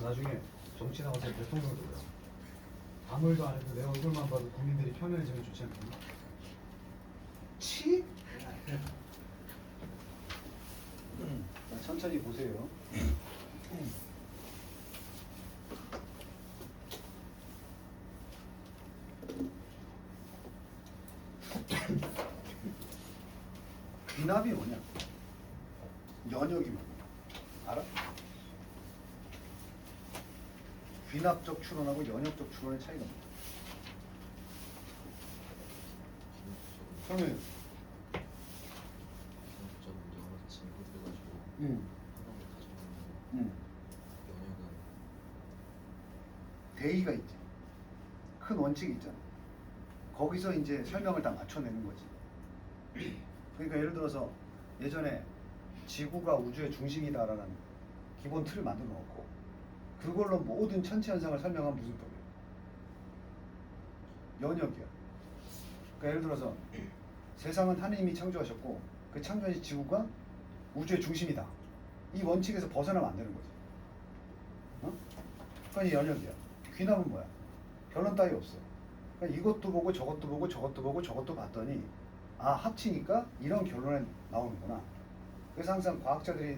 나중에 정치 나와서 대통령을 보자. 아무 일도 안 해도 내 얼굴만 봐도 국민들이 편해지면 좋지 않겠나? 치? 자, 천천히 보세요. 귀납이 뭐냐? 연역이 뭐냐? 알아? 귀납적 추론하고 연역적 추론의 차이가 뭐야? 그러면 좀 여러 징급해가지고 응. 하나를 가져오면 응. 연역은 대의가 있지. 큰 원칙이 있잖아. 거기서 이제 설명을 다 맞춰내는 거지. 그러니까 예를 들어서 예전에 지구가 우주의 중심이다라는 기본 틀을 만들어 놓고 그걸로 모든 천체 현상을 설명하면 무슨 법이야? 연역이야. 그러니까 예를 들어서 세상은 하느님이 창조하셨고 그 창조하신 지구가 우주의 중심이다. 이 원칙에서 벗어나면 안 되는 거지. 어? 그러니까 이 연역이야. 귀납은 뭐야? 결론 따위 없어. 그러니까 이것도 보고 저것도 보고 저것도 보고 저것도 봤더니 아 합치니까 이런 결론에 나오는구나. 그래서 항상 과학자들이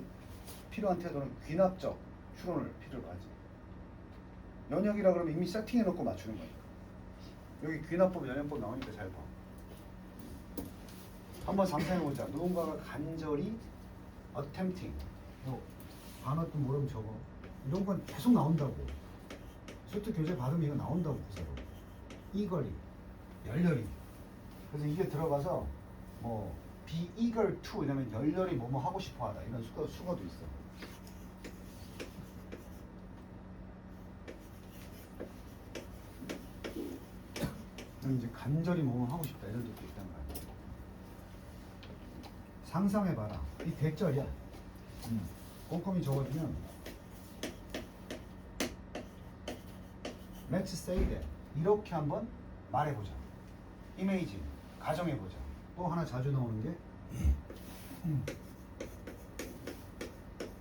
필요한 태도는 귀납적 추론을 필요로 하지. 연역이라 그러면 이미 세팅해놓고 맞추는 거니까. 여기 귀납법, 연역법 나오니까 잘 봐. 한번 상상해보자. 누군가가 간절히 attempting. 단어 또 모르면 적어. 이런 건 계속 나온다고. 수트 교재 받으면 이거 나온다고 구세로. eagerly, 열렬히. 그래서 이게 들어가서 뭐 be eager to 이러면 열렬히 뭐뭐 하고 싶어하다 이런 수거도 있어. 그럼 이제 간절히 뭐뭐 하고 싶다 이런 뜻도 있단 말이야. 상상해봐라. 이 대절이야. 꼼꼼히 적어주면 Let's say that. 이렇게 한번 말해보자. Imagine. 가정해보자. 또 하나 자주 나오는 게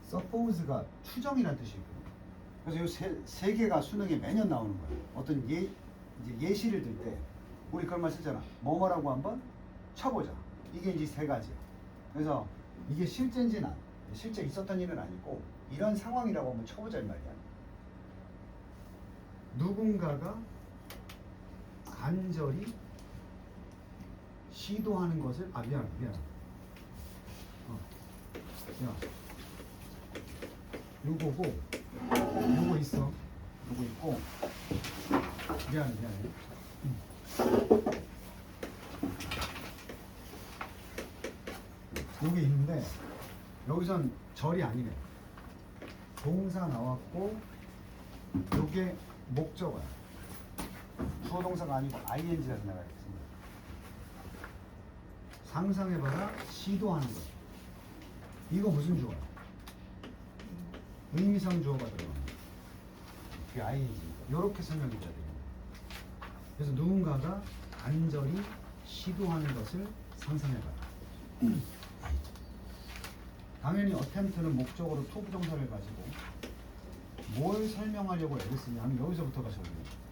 suppose가 추정이라는 뜻이 있거든요. 그래서 이 세 개가 수능에 매년 나오는 거예요. 어떤 이제 예시를 들 때 우리 그런 말 쓰잖아. 뭐뭐라고 한번 쳐보자. 이게 이제 세 가지야. 그래서 이게 실제인지는 실제 있었던 일은 아니고 이런 상황이라고 한번 쳐보자 이 말이야. 누군가가 간절히 시도하는 것을 미안 요거고 요거 있어. 요거 있고 미안해 요게 있는데 여기선 절이 아니네. 동사 나왔고 요게 목적어야. 주어 동사가 아니고 ing라서 나가겠습니다. 상상해봐라. 시도하는 거. 이거 무슨 주어야? 의미상 주어가 들어가는 거야. 그게 ing. 이렇게 설명해줘야 되겠네. 그래서 누군가가 간절히 시도하는 것을 상상해봐라. 당연히 attempt는 목적어로 to 부정사를 가지고 뭘 설명하려고 애를 쓰냐면 여기서부터가 저기예요.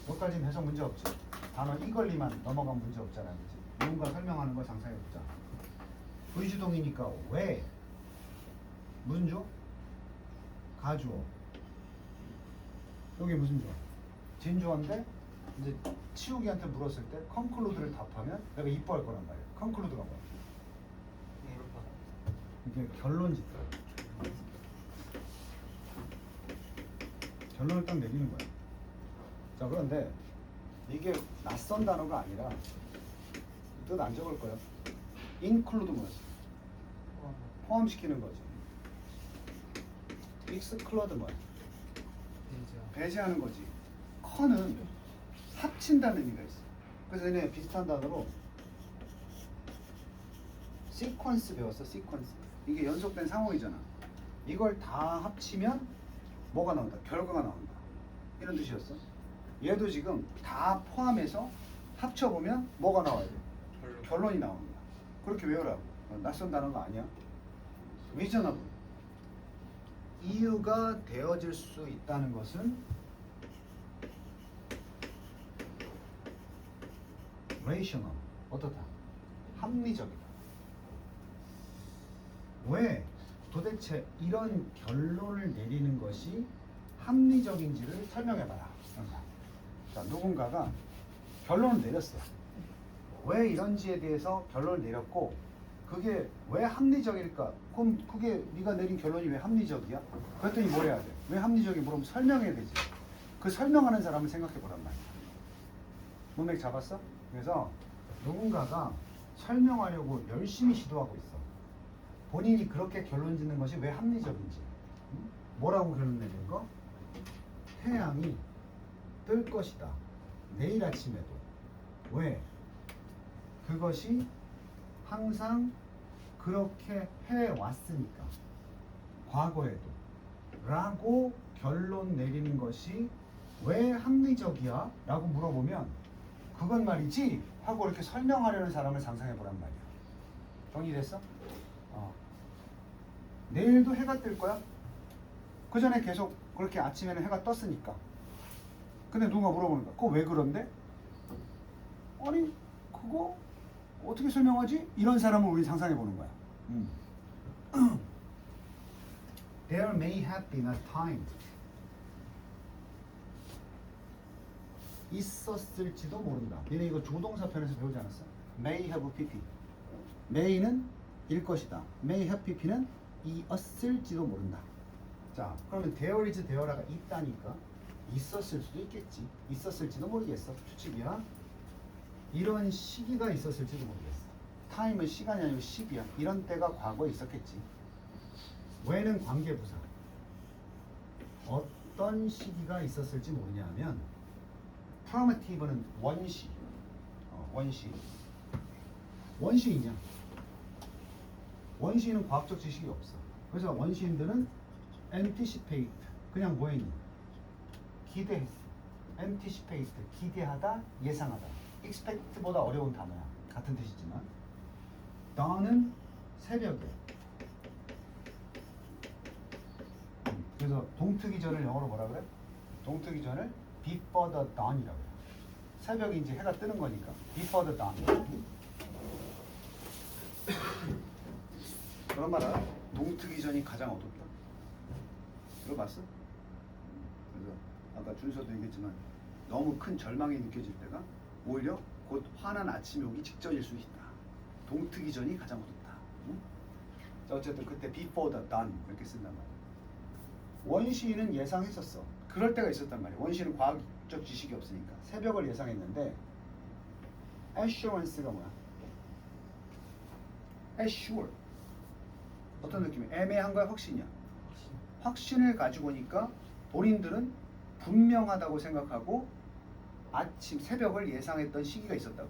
여기까지는 해석 문제 없지. 단어 이걸리만 넘어가면 문제 없잖아. 그치? 누군가 설명하는 걸 상상해보자. 의주동이니까 왜? 무슨 주어? 가주어. 여기 무슨 주어? 진주어인데 이제 치우기한테 물었을 때 conclude를 답하면 내가 이뻐할 거란 말이야. conclude가 뭐야? 이게 결론 짓다. 결론을 딱 내리는 거야. 자, 그런데 이게 낯선 단어가 아니라 뜻 안 적을 거야. include 뭐였어? 포함시키는 거지. exclude 뭐야? 배제하는 거지. 커는 합친다는 의미가 있어. 그래서 얘네 비슷한 단어로 sequence 배웠어. sequence. 이게 연속된 상황이잖아. 이걸 다 합치면 뭐가 나온다? 결과가 나온다. 이런 뜻이었어. 얘도 지금 다 포함해서 합쳐보면 뭐가 나와야 돼? 결론이 나오는 거야. 그렇게 외우라고. 낯선 단어가 아니야. reasonable. 이유가 되어질 수 있다는 것은 rational, 어떻다? 합리적이다. 왜 도대체 이런 결론을 내리는 것이 합리적인지를 설명해봐라. 자, 누군가가 결론을 내렸어. 왜 이런지에 대해서 결론을 내렸고 그게 왜 합리적일까? 그럼 그게 네가 내린 결론이 왜 합리적이야? 그랬더니 뭘 해야 돼? 왜 합리적이 물으면 설명해야 되지. 그 설명하는 사람을 생각해보란 말이야. 문맥 잡았어? 그래서 누군가가 설명하려고 열심히 시도하고 있어. 본인이 그렇게 결론 짓는 것이 왜 합리적인지. 뭐라고 결론 내린 거? 태양이 뜰 것이다. 내일 아침에도. 왜? 그것이 항상 그렇게 해왔으니까. 과거에도. 라고 결론 내리는 것이 왜 합리적이야? 라고 물어보면 그건 말이지 하고 이렇게 설명하려는 사람을 상상해보란 말이야. 정리됐어? 내일도 해가 뜰 거야? 그 전에 계속 그렇게 아침에는 해가 떴으니까. 근데 누가 물어보는 거야. 그거 왜 그런데? 아니 그거 어떻게 설명하지? 이런 사람을 우리 상상해보는 거야. There may have been a time. 있었을지도 모른다. 얘네 이거 조동사 편에서 배우지 않았어? May have pp. may는 일 것이다. May have pp는 이었을지도 모른다. 자, 그러면 there is there가 있다니까 있었을 수도 있겠지. 있었을지도 모르겠어. 추측이야. 이런 시기가 있었을지도 모르겠어. time은 시간이 아니고 시기야. 이런 때가 과거에 있었겠지. when은 관계부사. 어떤 시기가 있었을지 모르냐면 프로메티브는 원시. 원시. 원시이냐? 원시인은 과학적 지식이 없어. 그래서 원시인들은 anticipate. 그냥 뭐 했니? 기대했어. anticipate. 기대하다, 예상하다. expect보다 어려운 단어야. 같은 뜻이지만. dawn은 새벽에. 그래서 동트기 전을 영어로 뭐라 그래? 동트기 전을 before the dawn이라고 해요. 새벽에 이제 해가 뜨는 거니까 before the dawn. 그런 말 알아? 동트기 전이 가장 어둡다. 들어봤어? 그래서 아까 준서도 얘기했지만 너무 큰 절망이 느껴질 때가 오히려 곧 환한 아침이 오기 직전일 수 있다. 동트기 전이 가장 어둡다. 응? 자, 어쨌든 그때 before the dawn 이렇게 쓴단 말이야. 원시인은 예상했었어. 그럴 때가 있었단 말이야. 원시인은 과학적 지식이 없으니까 새벽을 예상했는데 assurance가 뭐야? assure. 어떤 느낌이야? 애매한 거야? 확신이야? 확신을 가지고 오니까 본인들은 분명하다고 생각하고 아침 새벽을 예상했던 시기가 있었다고.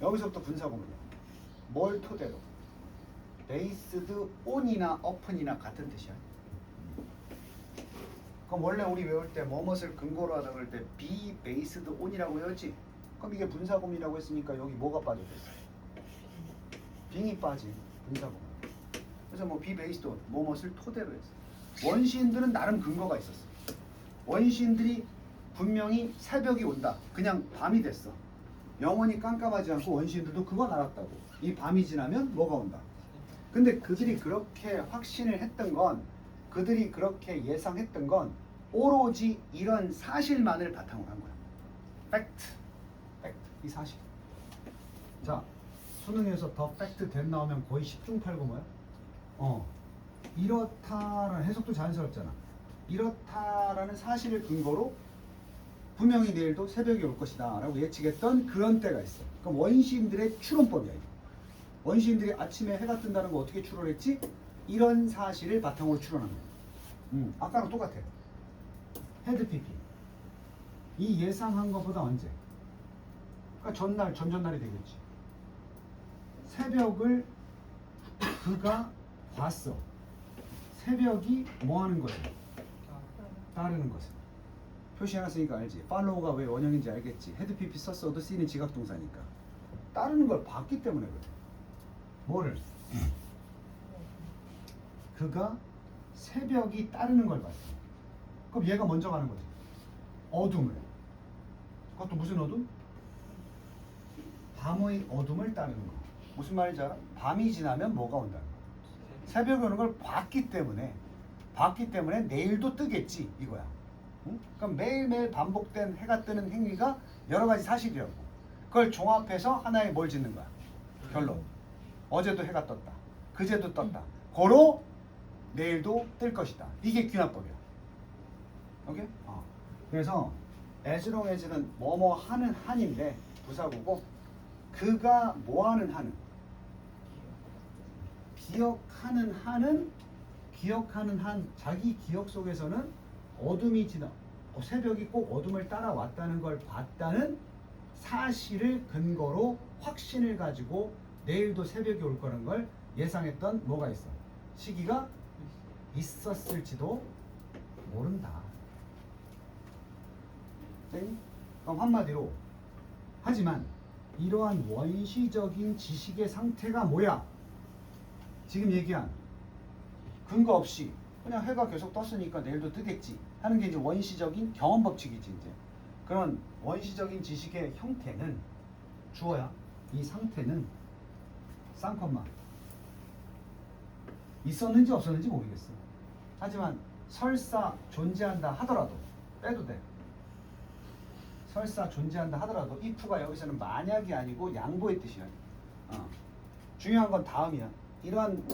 여기서부터 분사구문이야. 뭘 토대로? based on이나 up은이나 같은 뜻이야. 그럼 원래 우리 외울 때 뭐뭇을 근거로 하다 그럴 때 be based on이라고 외웠지? 그럼 이게 분사구문이라고 했으니까 여기 뭐가 빠졌겠어? 빙이 빠진 분사구문. 그래서 뭐 be based on 뭐뭇을 토대로 했어. 원시인들은 나름 근거가 있었어. 원시인들이 분명히 새벽이 온다. 그냥 밤이 됐어. 영원히 깜깜하지 않고 원시인들도 그건 알았다고. 이 밤이 지나면 뭐가 온다. 근데 그들이 그렇게 확신을 했던 건, 그들이 그렇게 예상했던 건 오로지 이런 사실만을 바탕으로 한 거야. 팩트. 팩트. 이 사실. 자, 수능에서 더 팩트 된 나오면 거의 10중 8구 뭐야? 이렇다라는 해석도 자연스럽잖아. 이렇다라는 사실을 근거로 분명히 내일도 새벽이 올 것이다 라고 예측했던 그런 때가 있어. 그럼 원시인들의 추론법이야. 이게. 원시인들이 아침에 해가 뜬다는 거 어떻게 추론했지? 이런 사실을 바탕으로 추론한 거야. 아까랑 똑같아. 헤드 PP. 이 예상한 것보다 언제? 그러니까 전날, 전전날이 되겠지. 새벽을 그가 봤어. 새벽이 뭐 하는 거야? 따르는 것을. 표시해놨으니까 알지. follow가 왜 원형인지 알겠지. 헤드 PP 썼어도 C는 지각동사니까. 따르는 걸 봤기 때문에 그래. 뭐를? 그가 새벽이 따르는 걸 봤어. 그럼 얘가 먼저 가는 거지. 어둠을. 그것도 무슨 어둠? 밤의 어둠을 따르는 거. 무슨 말인지 알아? 밤이 지나면 뭐가 온다는 거야. 새벽이 오는 걸 봤기 때문에 내일도 뜨겠지 이거야. 응? 그럼 매일매일 반복된 해가 뜨는 행위가 여러 가지 사실이라고. 그걸 종합해서 하나의 뭘 짓는 거야. 결론. 어제도 해가 떴다. 그제도 떴다. 고로 내일도 뜰 것이다. 이게 귀납법이야. 오케이? 그래서 as long as는 뭐뭐 하는 한인데 부사구고 그가 뭐 하는 한은 기억하는 한 자기 기억 속에서는 어둠이 지나 새벽이 꼭 어둠을 따라왔다는 걸 봤다는 사실을 근거로 확신을 가지고 내일도 새벽이 올 거라는 걸 예상했던 뭐가 있어? 시기가 있었을지도 모른다. 네? 그럼 한마디로 하지만 이러한 원시적인 지식의 상태가 뭐야? 지금 얘기한 근거 없이 그냥 해가 계속 떴으니까 내일도 뜨겠지 하는 게 이제 원시적인 경험 법칙이지. 이제 그런 원시적인 지식의 형태는 주어야. 이 상태는 쌍콤마 있었는지 없었는지 모르겠어. 하지만 설사 존재한다 하더라도 빼도 돼. 설사 존재한다 하더라도 if가 여기서는 만약이 아니고 양보의 뜻이야. 중요한 건 다음이야. 이러한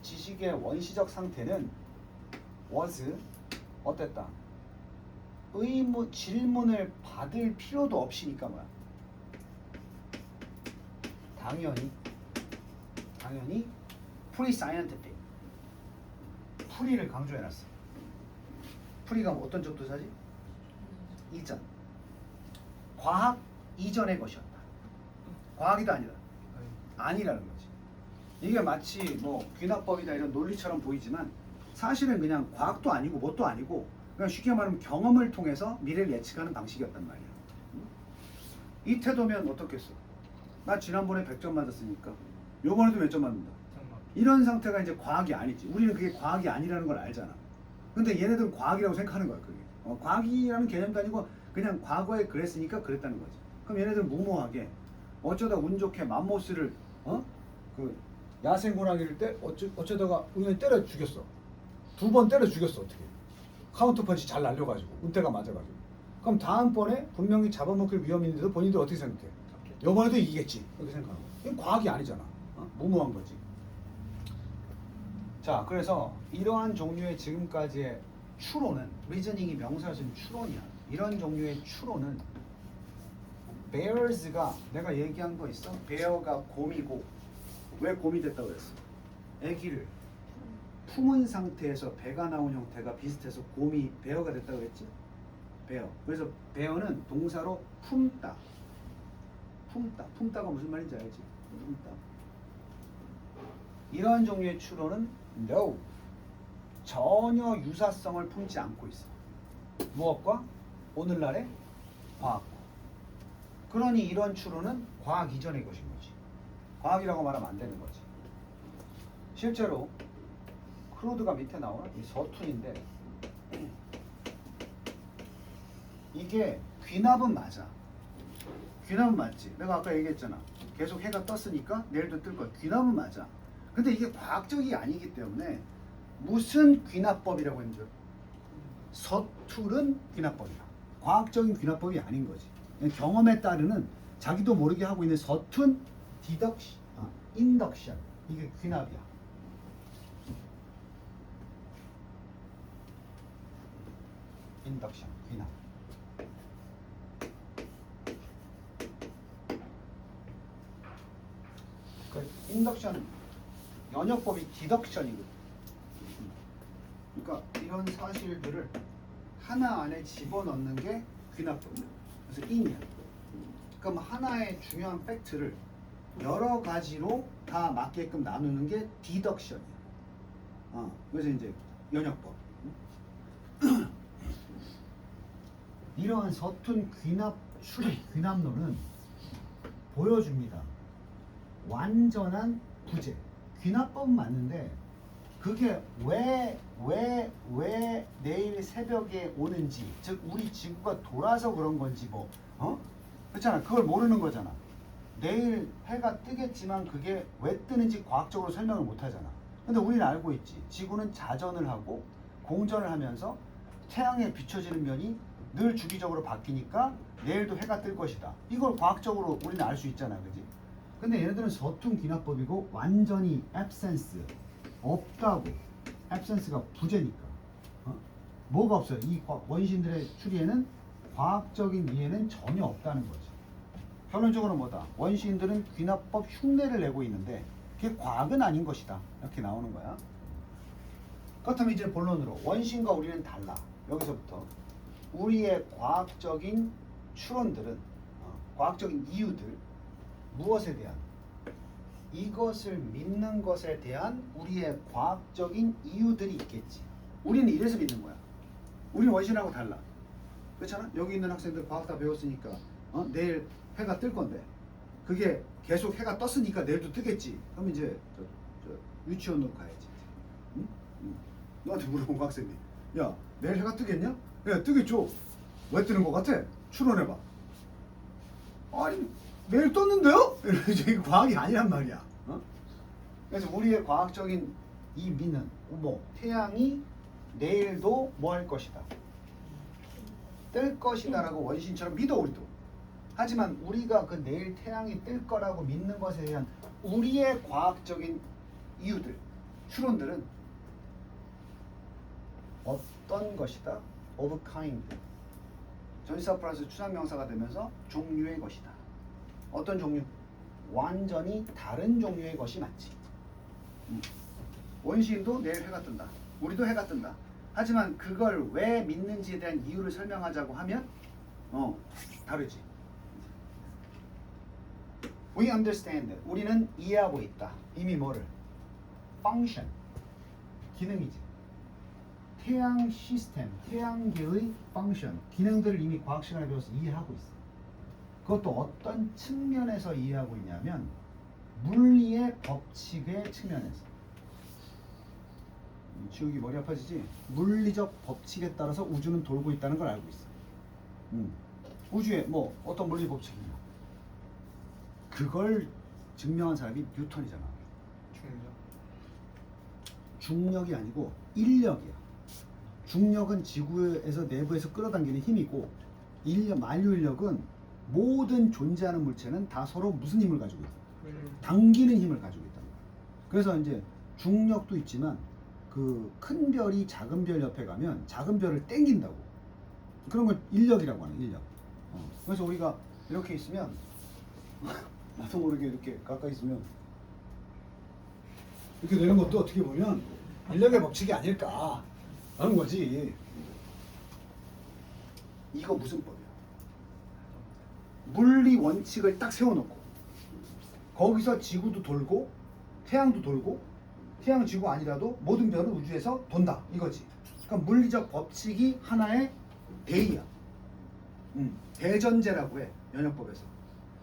지식의 원시적 상태는 was 어땠다? 질문을 받을 필요도 없이니까 뭐야? 당연히 pre-scientific. 프리를 강조해놨어. 프리가 어떤 접두사지? 이전. 과학 이전의 것이었다. 과학이다 아니라는 거지. 이게 마치 뭐 귀납법이다 이런 논리처럼 보이지만 사실은 그냥 과학도 아니고 뭣도 아니고 그냥 쉽게 말하면 경험을 통해서 미래를 예측하는 방식이었단 말이야. 이 태도면 어떻겠어? 나 지난번에 100점 맞았으니까 요번에도 몇 점 맞는다. 이런 상태가 이제 과학이 아니지. 우리는 그게 과학이 아니라는 걸 알잖아. 근데 얘네들은 과학이라고 생각하는 거야. 그게. 과학이라는 개념도 아니고 그냥 과거에 그랬으니까 그랬다는 거지. 그럼 얘네들은 무모하게 어쩌다 운 좋게 맘모스를 그 야생 호랑이를 어쩌다가 우연히 때려 죽였어. 2번 때려 죽였어. 어떻게? 카운터 펀치 잘 날려가지고 운대가 맞아가지고. 그럼 다음번에 분명히 잡아먹힐 위험이 있는데도 본인들 어떻게 생각해? 이번에도 이기겠지. 이렇게 생각하는 거야. 이건 과학이 아니잖아. 무모한 거지. 자, 그래서 이러한 종류의 지금까지의 추론은 리저닝이 명사에서 추론이야. 이런 종류의 추론은 bears가 내가 얘기한 거 있어? bear가 곰이고 왜 곰이 됐다고 그랬어? 아기를 품은 상태에서 배가 나온 형태가 비슷해서 곰이 bear가 됐다고 그랬지? bear. 그래서 bear는 동사로 품다. 품다가 무슨 말인지 알지? 품다. 이러한 종류의 추론은 no. 전혀 유사성을 품지 않고 있어. 무엇과? 오늘날의 과학과. 그러니 이런 추론은 과학 이전의 것인 거지. 과학이라고 말하면 안 되는 거지. 실제로 크로드가 밑에 나오는 이 서툰인데 이게 귀납은 맞아. 귀납은 맞지. 내가 아까 얘기했잖아. 계속 해가 떴으니까 내일도 뜰 거야. 귀납은 맞아. 근데 이게 과학적이 아니기 때문에 무슨 귀납법이라고 했는 줄? 서툴은 귀납법이야. 과학적인 귀납법이 아닌 거지. 경험에 따르는 자기도 모르게 하고 있는 서툰 인덕션. 이게 귀납이야. 인덕션, 귀납. 그 인덕션 연역법이 디덕션이거든. 그러니까 이런 사실들을 하나 안에 집어넣는 게 귀납법이야. 그래서 인이야. 그럼 하나의 중요한 팩트를 여러 가지로 다 맞게끔 나누는 게 디덕션이야. 그래서 이제 연역법. 이러한 서툰 귀납론은 보여줍니다. 완전한 부재. 귀납법은 맞는데 그게 왜 내일 새벽에 오는지, 즉 우리 지구가 돌아서 그런 건지 뭐 그렇잖아. 그걸 모르는 거잖아. 내일 해가 뜨겠지만 그게 왜 뜨는지 과학적으로 설명을 못 하잖아. 근데 우리는 알고 있지. 지구는 자전을 하고 공전을 하면서 태양에 비춰지는 면이 늘 주기적으로 바뀌니까 내일도 해가 뜰 것이다. 이걸 과학적으로 우리는 알 수 있잖아. 그지? 근데 얘네들은 서툰 귀납법이고 완전히 absence, 없다고. absence가 부재니까. 뭐가 없어요. 이 원시인들의 추리에는 과학적인 이해는 전혀 없다는 거지. 결론적으로 뭐다? 원시인들은 귀납법 흉내를 내고 있는데 그게 과학은 아닌 것이다. 이렇게 나오는 거야. 그렇다면 이제 본론으로 원시인과 우리는 달라. 여기서부터 우리의 과학적인 추론들은 과학적인 이유들 무엇에 대한 이것을 믿는 것에 대한 우리의 과학적인 이유들이 있겠지. 우리는 이래서 믿는 거야. 우리는 원시인하고 달라. 그렇잖아? 여기 있는 학생들 과학 다 배웠으니까 내일 해가 뜰 건데 그게 계속 해가 떴으니까 내일도 뜨겠지. 그럼 이제 유치원으로 가야지. 응? 너한테 물어본 학생이 야 내일 해가 뜨겠냐? 야 뜨겠죠. 왜 뜨는 것 같아? 추론해봐. 아니 내일 떴는데요? 이게 과학이 아니란 말이야. 그래서 우리의 과학적인 이 믿는 태양이 내일도 뭐 할 것이다. 뜰 것이다라고 원신처럼 믿어 우리도. 하지만 우리가 그 내일 태양이 뜰 거라고 믿는 것에 대한 우리의 과학적인 이유들, 추론들은 어떤 것이다? of kind. 전치사 플러스 추상명사가 되면서 종류의 것이다. 어떤 종류? 완전히 다른 종류의 것이 맞지. 원시인도 내일 해가 뜬다. 우리도 해가 뜬다. 하지만 그걸 왜 믿는지에 대한 이유를 설명하자고 하면 다르지. We understand. 우리는 이해하고 있다. 이미 뭐를? function. 기능이지. 태양 시스템, 태양계의 function. 기능들을 이미 과학 시간에 배워서 이해하고 있어. 그것도 어떤 측면에서 이해하고 있냐면 물리의 법칙의 측면에서. 지우기 머리 아파지지? 물리적 법칙에 따라서 우주는 돌고 있다는 걸 알고 있어. 우주에 어떤 물리 법칙이냐? 그걸 증명한 사람이 뉴턴이잖아. 중력이 아니고 인력이야. 중력은 지구에서 내부에서 끌어당기는 힘이고 만유인력은 모든 존재하는 물체는 다 서로 무슨 힘을 가지고 있다. 당기는 힘을 가지고 있다. 그래서 이제 중력도 있지만 그 큰 별이 작은 별 옆에 가면 작은 별을 땡긴다고. 그런 걸 인력이라고 하는 인력. 그래서 우리가 이렇게 있으면 나도 모르게 이렇게 가까이 있으면 이렇게 되는 것도 어떻게 보면 인력의 법칙이 아닐까 하는 거지. 이거 무슨 법이야? 물리 원칙을 딱 세워놓고 거기서 지구도 돌고 태양도 돌고 태양 지구 아니라도 모든 별은 우주에서 돈다 이거지. 그러니까 물리적 법칙이 하나의 대의야. 대전제라고 해 연역법에서.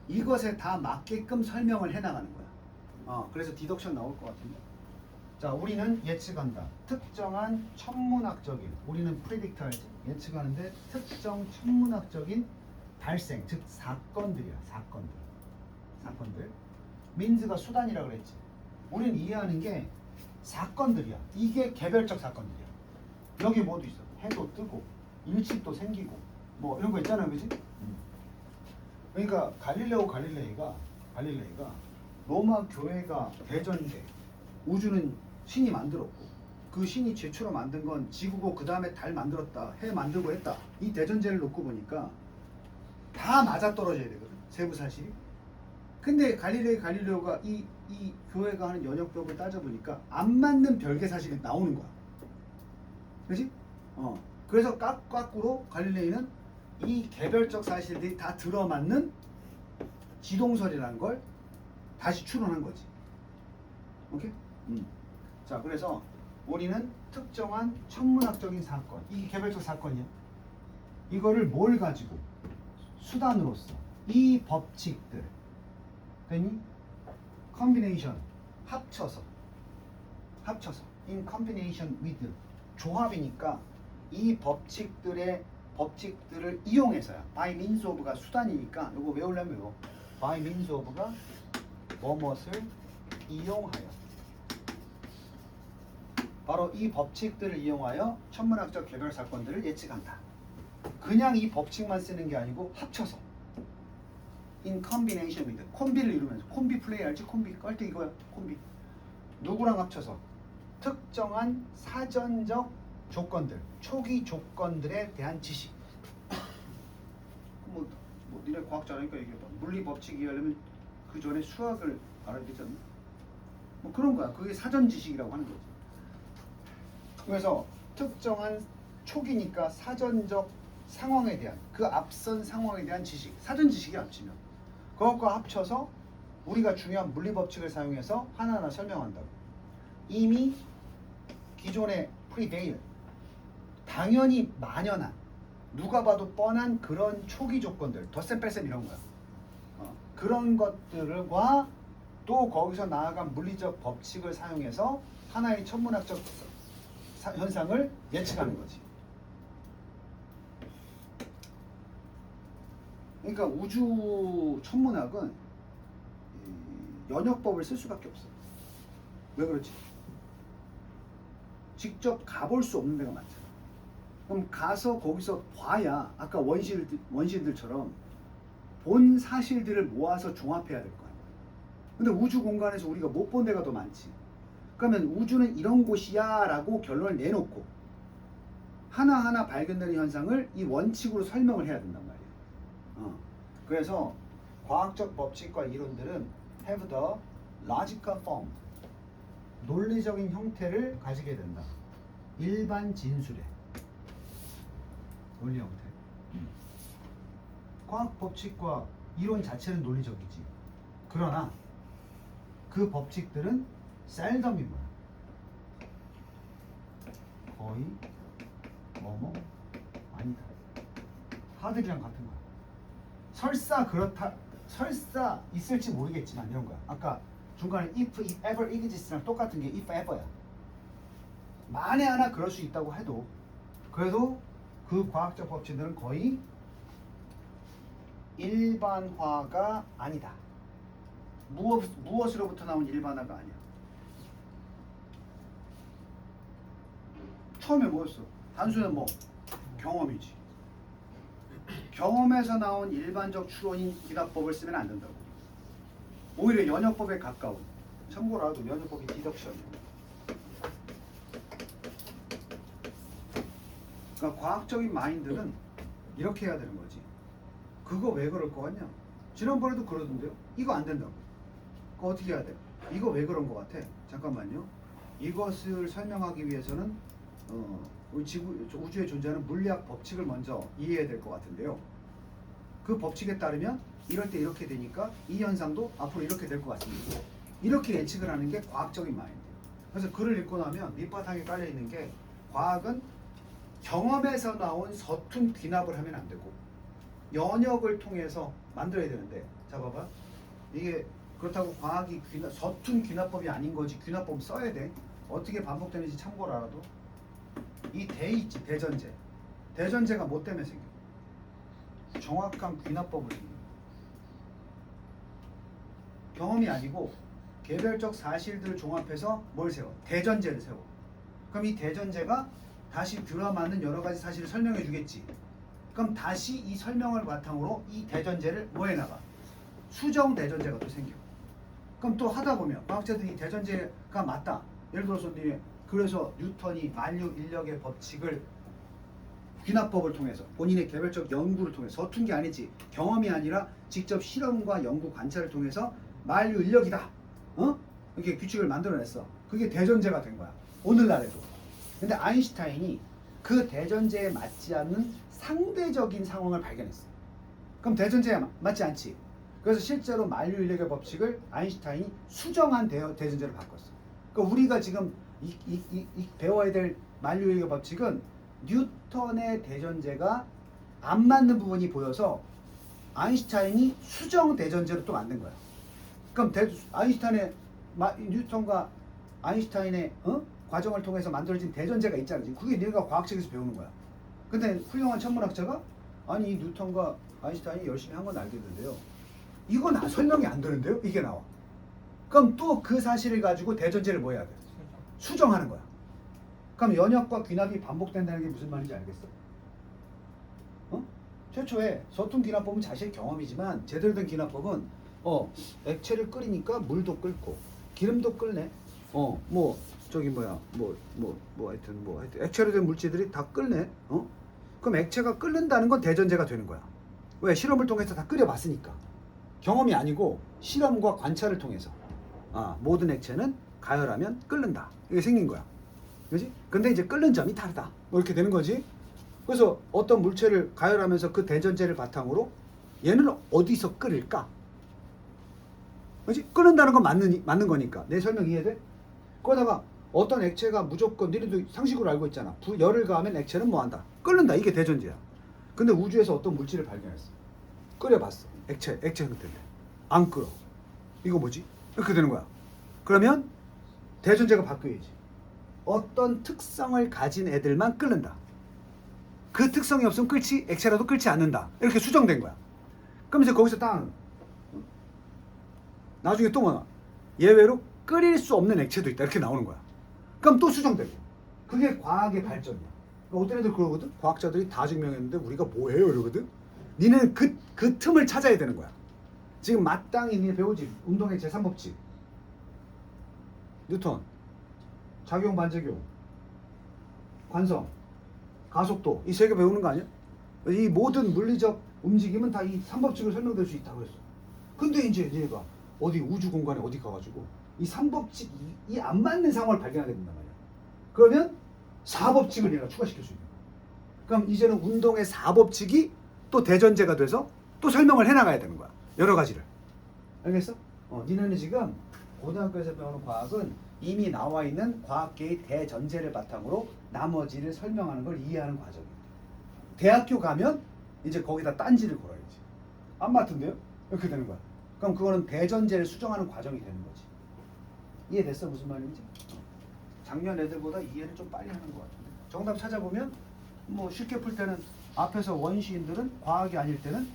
이것에 다 맞게끔 설명을 해나가는 거야. 그래서 디덕션 나올 것 같은데. 자, 우리는 예측한다. 특정한 천문학적인, 우리는 프리딕트 알지? 예측하는데 특정 천문학적인 발생, 즉 사건들이야. 사건들. 민즈가 수단이라 그랬지. 우리는 이해하는 게 사건들이야. 이게 개별적 사건들이야. 여기 뭐도 있어. 해도 뜨고 일식도 생기고 뭐 이런 거 있잖아요, 그지? 그러니까 갈릴레이가 로마 교회가 대전제, 우주는 신이 만들었고 그 신이 최초로 만든 건 지구고 그 다음에 달 만들었다, 해 만들고 했다. 이 대전제를 놓고 보니까 다 맞아떨어져야 되거든, 세부 사실이. 근데 갈릴레오가 이 교회가 하는 연역법을 따져보니까 안 맞는 별개 사실이 나오는 거야. 그렇지? 그래서 거꾸로 갈릴레이는 이 개별적 사실들이 다 들어맞는 지동설이라는 걸 다시 추론한 거지. 오케이? 자, 그래서 우리는 특정한 천문학적인 사건, 이게 개별적 사건이야. 이거를 뭘 가지고? 수단으로서 이 법칙들 되니? 컨비네이션 합쳐서 in combination with 조합이니까 이 법칙들을 이용해서야. by means of가 수단이니까 이거 외우려면 이거 by means of가 뭐뭇을 이용하여. 바로 이 법칙들을 이용하여 천문학적 개별 사건들을 예측한다. 그냥 이 법칙만 쓰는 게 아니고 합쳐서 in combination with 콤비를 이루면서 콤비 플레이 알지? 콤비 깔때 이거야. 콤비 누구랑 합쳐서 특정한 사전적 조건들, 초기 조건들에 대한 지식. 뭐 니네 과학 잘하니까 얘기해봐. 물리 법칙이 하려면 그 전에 수학을 알아야 되지 않나? 뭐 그런 거야. 그게 사전 지식이라고 하는 거지. 그래서 특정한 초기니까 사전적 상황에 대한 그 앞선 상황에 대한 지식, 사전 지식이 합치면 그것과 합쳐서 우리가 중요한 물리 법칙을 사용해서 하나하나 설명한다고. 이미 기존의 prevail 당연히 만연한 누가 봐도 뻔한 그런 초기 조건들 덧셈 뺄셈 이런 거야. 그런 것들과 또 거기서 나아간 물리적 법칙을 사용해서 하나의 천문학적 현상을 예측하는 거지. 그러니까 우주 천문학은 연역법을 쓸 수밖에 없어. 왜 그렇지? 직접 가볼 수 없는 데가 많잖아. 그럼 가서 거기서 봐야 아까 원시들처럼 본 사실들을 모아서 종합해야 될 거야. 근데 우주 공간에서 우리가 못 본 데가 더 많지. 그러면 우주는 이런 곳이야 라고 결론을 내놓고 하나하나 발견되는 현상을 이 원칙으로 설명을 해야 된단 말이야. 그래서 과학적 법칙과 이론들은 have the logical form 논리적인 형태를 가지게 된다. 일반 진술의 논리 형태. 과학 법칙과 이론 자체는 논리적이지. 그러나 그 법칙들은 셀덤이 뭐야? 거의 뭐뭐 아니다. 하들이랑 같은 거야. 설사 그렇다, 설사 있을지 모르겠지만 이런 거야. 아까 중간에 if ever exists랑 똑같은 게 if ever야. 만에 하나 그럴 수 있다고 해도 그래도 그 과학적 법칙들은 거의 일반화가 아니다. 무엇으로부터 나온 일반화가 아니야. 처음에 뭐였어? 단순한 뭐 경험이지. 경험에서 나온 일반적 추론인 기납법을 쓰면 안 된다고. 오히려 연역법에 가까운. 참고라도 연역법이 디덕션이야. 그러니까 과학적인 마인드는 이렇게 해야 되는 거지. 그거 왜 그럴 것 같냐? 지난번에도 그러던데요. 이거 안 된다고. 그거 어떻게 해야 돼? 이거 왜 그런 것 같아? 잠깐만요. 이것을 설명하기 위해서는 우주에 존재하는 물리학 법칙을 먼저 이해해야 될 것 같은데요. 그 법칙에 따르면 이럴 때 이렇게 되니까 이 현상도 앞으로 이렇게 될 것 같습니다. 이렇게 예측을 하는 게 과학적인 마인드. 그래서 글을 읽고 나면 밑바탕에 깔려 있는 게 과학은 경험에서 나온 서툰 귀납을 하면 안 되고 연역을 통해서 만들어야 되는데, 자 봐봐. 이게 그렇다고 과학이 서툰 귀납법이 아닌 거지. 귀납법 써야 돼. 어떻게 반복되는지 참고를 알아도. 이 대 있지, 대전제. 대전제가 뭐 때문에 생겨? 정확한 귀납법을 생겨. 경험이 아니고 개별적 사실들을 종합해서 뭘 세워? 대전제를 세워. 그럼 이 대전제가 다시 들어맞는 여러 가지 사실을 설명해 주겠지. 그럼 다시 이 설명을 바탕으로 이 대전제를 뭐 해나가? 수정 대전제가 또 생겨. 그럼 또 하다 보면 과학자들이 이 대전제가 맞다. 예를 들어서 그래서 뉴턴이 만유 인력의 법칙을 귀납법을 통해서 본인의 개별적 연구를 통해서 서툰 게 아니지. 경험이 아니라 직접 실험과 연구 관찰을 통해서 만유 인력이다. 이렇게 규칙을 만들어냈어. 그게 대전제가 된 거야. 오늘날에도. 근데 아인슈타인이 그 대전제에 맞지 않는 상대적인 상황을 발견했어. 그럼 대전제에 맞지 않지. 그래서 실제로 만유 인력의 법칙을 아인슈타인이 수정한 대전제로 바꿨어. 그러니까 우리가 지금 배워야 될 만유 인력의 법칙은 뉴턴의 대전제가 안 맞는 부분이 보여서 아인슈타인이 수정 대전제로 또 만든 거야. 그럼 뉴턴과 아인슈타인의 과정을 통해서 만들어진 대전제가 있잖아. 그게 네가 과학책에서 배우는 거야. 근데 훌륭한 천문학자가 아니 뉴턴과 아인슈타인이 열심히 한 건 알겠는데요. 이건 설명이 안 되는데요? 이게 나와. 그럼 또 그 사실을 가지고 대전제를 뭐 해야 돼? 수정하는 거야. 그럼 연역과 귀납이 반복된다는 게 무슨 말인지 알겠어? 어? 최초에 서툰 귀납법은 자신의 경험이지만 제대로 된 귀납법은 액체를 끓이니까 물도 끓고 기름도 끓네. 하여튼 액체로 된 물질들이 다 끓네. 그럼 액체가 끓는다는 건 대전제가 되는 거야. 왜? 실험을 통해서 다 끓여봤으니까. 경험이 아니고 실험과 관찰을 통해서 모든 액체는 가열하면 끓는다. 이게 생긴 거야. 그지? 근데 이제 끓는 점이 다르다. 이렇게 되는 거지. 그래서 어떤 물체를 가열하면서 그 대전제를 바탕으로 얘는 어디서 끓일까? 그지? 끓는다는 건 맞는 거니까. 내 설명 이해돼? 그러다가 어떤 액체가 무조건 너희도 상식으로 알고 있잖아. 열을 가하면 액체는 뭐 한다? 끓는다. 이게 대전제야. 근데 우주에서 어떤 물질을 발견했어. 끓여봤어. 액체 형태인데 안 끓어. 이거 뭐지? 이렇게 되는 거야. 그러면 대전제가 바뀌어야지. 어떤 특성을 가진 애들만 끓는다. 그 특성이 없으면 액체라도 끓지 않는다. 이렇게 수정된 거야. 그럼 이제 거기서 딱 나중에 또 뭐나 예외로 끓일 수 없는 액체도 있다. 이렇게 나오는 거야. 그럼 또 수정되고. 그게 과학의 발전이야. 그러니까 어떤 애들 그러거든. 과학자들이 다 증명했는데 우리가 뭐해요? 이러거든. 니는 그 틈을 찾아야 되는 거야. 지금 마땅히 니네 배우지. 운동의 제3법칙. 뉴턴. 작용, 반작용. 관성. 가속도. 이 세 개 배우는 거 아니야? 이 모든 물리적 움직임은 다 이 3법칙을 설명될 수 있다고 그랬어. 근데 이제 얘가 어디 우주 공간에 어디 가가지고 이 3법칙이 안 맞는 상황을 발견하게 된단 말이야. 그러면 4법칙을 얘가 추가시킬 수 있는 거야. 그럼 이제는 운동의 4법칙이 또 대전제가 돼서 또 설명을 해나가야 되는 거야. 여러 가지를. 알겠어? 니네는 지금 고등학교에서 배우는 과학은 이미 나와 있는 과학계의 대전제를 바탕으로 나머지를 설명하는 걸 이해하는 과정이에요. 대학교 가면 이제 거기다 딴지를 걸어야지. 안 맞던데요? 이렇게 되는 거야. 그럼 그거는 대전제를 수정하는 과정이 되는 거지. 이해됐어? 무슨 말인지? 작년 애들보다 이해를 좀 빨리 하는 것 같은데. 정답 찾아보면 뭐 쉽게 풀 때는 앞에서 원시인들은 과학이 아닐 때는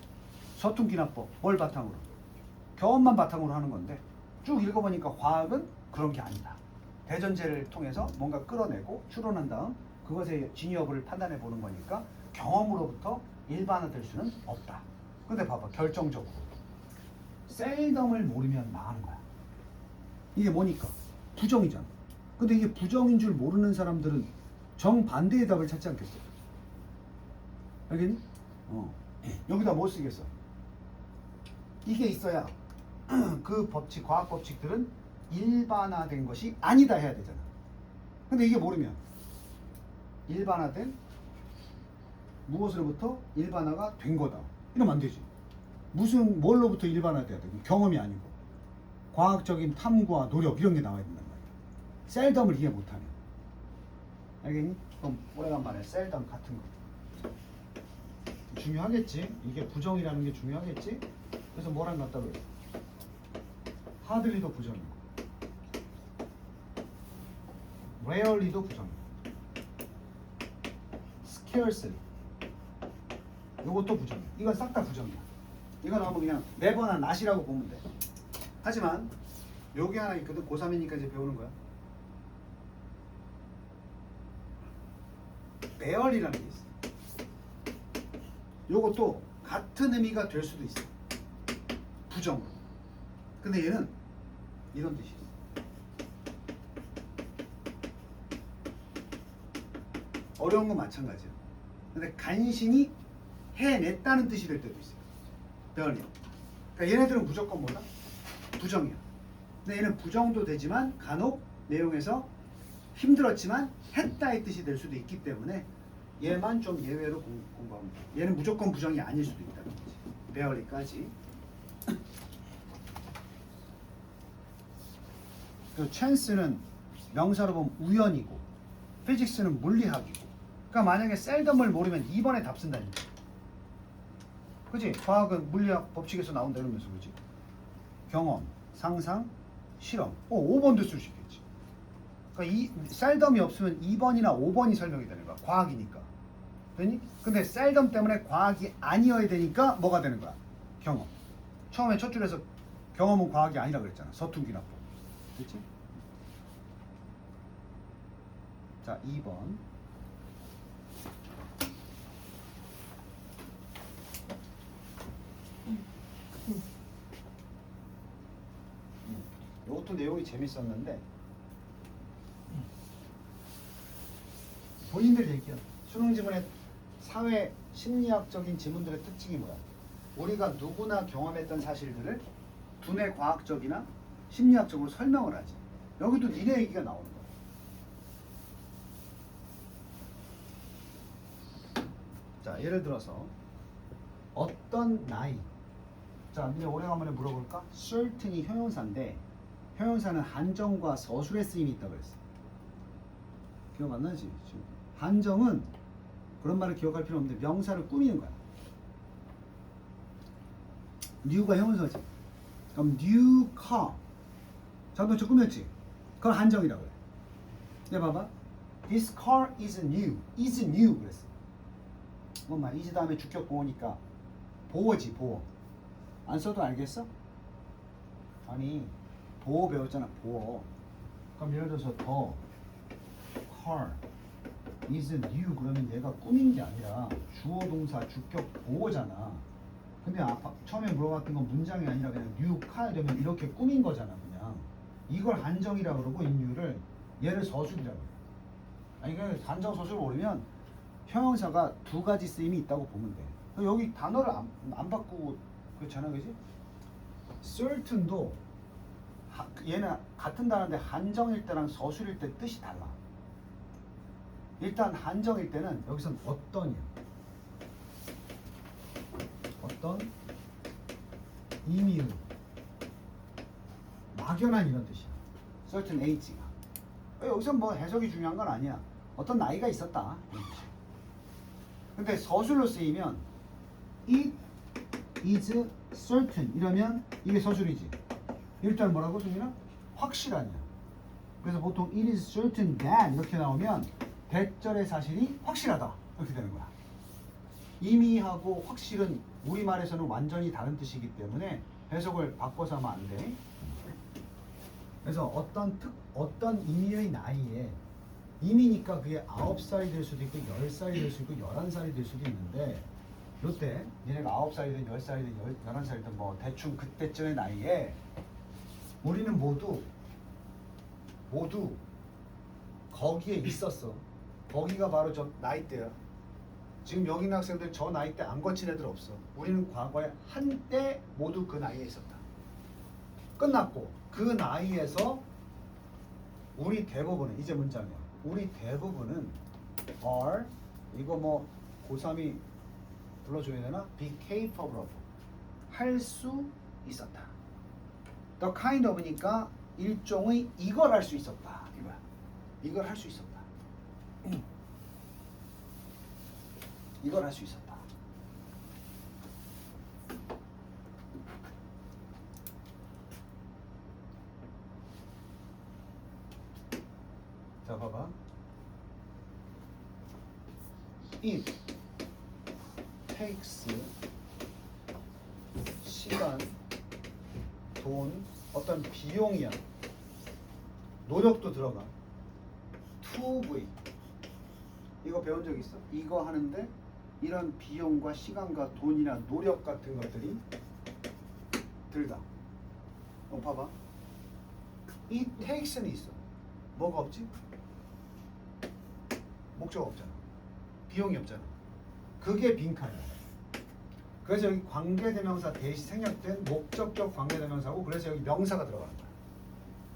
서툰 기납법 뭘 바탕으로? 경험만 바탕으로 하는 건데 쭉 읽어보니까 과학은 그런 게 아니다. 대전제를 통해서 뭔가 끌어내고 추론한 다음 그것의 진위 여부를 판단해 보는 거니까 경험으로부터 일반화될 수는 없다. 근데 봐봐, 결정적으로 셀덤을 모르면 망하는 거야. 이게 뭐니까? 부정이잖아. 근데 이게 부정인 줄 모르는 사람들은 정반대의 답을 찾지 않겠어? 알겠니? 여기다 뭐 쓰겠어? 이게 있어야 그 법칙, 과학 법칙들은 일반화된 것이 아니다 해야 되잖아. 근데 이게 모르면 일반화된 무엇으로부터 일반화가 된 거다. 이러면 안 되지. 무슨 뭘로부터 일반화돼야 돼? 경험이 아니고 과학적인 탐구와 노력 이런 게 나와야 된단 말이야. 셀덤을 이해 못하면. 알겠니? 그럼 오래간만에 셀덤 같은 거. 중요하겠지. 이게 부정이라는 게 중요하겠지. 그래서 뭐랑 같다 그래? 하들리도 부정이고 rarely도 부정이고 scarcely 이것도 부정이야. 이건 싹 다 부정이야. 이거 나오면 그냥 never나 not이라고 보면 돼. 하지만 여기 하나 있거든. 고3이니까 이제 배우는 거야. barely라는 게 있어. 요것도 같은 의미가 될 수도 있어. 부정으로. 근데 얘는 이런 뜻이 있어. 어려운 건 마찬가지야. 근데 간신히 해냈다는 뜻이 될 때도 있어요. barely. 그러니까 얘네들은 무조건 뭐다? 부정이야. 근데 얘는 부정도 되지만 간혹 내용에서 힘들었지만 했다의 뜻이 될 수도 있기 때문에 얘만 좀 예외로 공부하면 돼. 얘는 무조건 부정이 아닐 수도 있다는 거지. barely까지. 그리고 chance는 명사로 보면 우연이고 physics는 물리학이고. 그러니까 만약에 셀덤을 모르면 2번에 답 쓴다니까. 그치? 과학은 물리학 법칙에서 나온다 이러면서 그치? 경험, 상상, 실험. 5번도 쓸 수 있겠지. 그러니까 이 셀덤이 없으면 2번이나 5번이 설명이 되는 거야. 과학이니까. 되니? 근데 셀덤 때문에 과학이 아니어야 되니까 뭐가 되는 거야? 경험. 처음에 첫 줄에서 경험은 과학이 아니라 그랬잖아. 서툰기납법. 그렇지? 자, 2번. 이것도 내용이 재밌었는데 본인들 얘기야. 수능 지문에 사회 심리학적인 지문들의 특징이 뭐야? 우리가 누구나 경험했던 사실들을 두뇌 과학적이나 심리학적으로 설명을 하지. 여기도 니네 얘기가 나오는 거야. 자, 예를 들어서 어떤 나이. 자, 니네 오래간만에 물어볼까? certain이 형용사인데 형용사는 한정과 서술의 쓰임이 있다고 그랬어. 기억 안 나지? 지금 한정은 그런 말을 기억할 필요 없는데 명사를 꾸미는 거야. new가 형용사지. 그럼 new car. 자동차 꾸몄지? 그건 한정이라고 해. 네, 봐봐. This car is new. is new 그랬어. 뭔 말? is 다음에 주격 보호니까 보호지, 보호. 안 써도 알겠어? 아니, 보호 배웠잖아, 보호. 그럼 예를 들어서 더 car is new 그러면 얘가 꾸민 게 아니라 주어 동사 주격 보호잖아. 근데 처음에 물어봤던 건 문장이 아니라 그냥 new car 되면 이렇게 꾸민 거잖아, 그냥. 이걸 한정이라고 그러고 이 new를 얘를 서술이라고 해. 아니 그 한정 서술 모르면 형용사가 두 가지 쓰임이 있다고 보면 돼. 여기 단어를 안 바꾸고 그렇잖아, 그지? certain도 얘는 같은 단어인데 한정일 때랑 서술일 때 뜻이 달라. 일단 한정일 때는 여기선 어떤이야. 어떤 이미의 막연한 이런 뜻이야. certain age가. 여기서 뭐 해석이 중요한 건 아니야. 어떤 나이가 있었다. 근데 서술로 쓰이면 it is certain 이러면 이게 서술이지. 일단 뭐라고 승민아? 확실하냐. 그래서 보통 it is certain that 이렇게 나오면 대절의 사실이 확실하다 이렇게 되는 거야. 임의하고 확실은 우리말에서는 완전히 다른 뜻이기 때문에 해석을 바꿔서 하면 안 돼. 그래서 어떤 임의의 나이에 임의니까 그게 9살이 될 수도 있고 10살이 될 수도 있고 11살이 될 수도 있는데 요때 얘네가 9살이든 10살이든 11살이든 뭐 대충 그때쯤의 나이에 우리는 모두 거기에 있었어. 거기가 바로 저 나이대야. 지금 여기 있는 학생들 저 나이대 안 거친 애들 없어. 우리는 과거에 한때 모두 그 나이에 있었다. 끝났고 그 나이에서 우리 대부분은 이제 문장이야. 우리 대부분은 are 이거 뭐 고3이 불러줘야 되나? be capable of 할 수 있었다. the kind of니까 일종의 이걸 할 수 있었다. 이거야. 이걸 할 수 있었다. 이걸 할 수 있었다. 자, 봐봐. It takes 시간, 돈, 어떤 비용이야. 노력도 들어가. to be 이거 배운 적 있어? 이거 하는데 이런 비용과 시간과 돈이나 노력 같은 것들이 들다. 봐봐. It takes는 있어. 뭐가 없지? 목적 없잖아. 비용이 없잖아. 그게 빈칸이야. 그래서 여기 관계대명사 대시 생략된 목적격 관계대명사고 그래서 여기 명사가 들어가는 거야.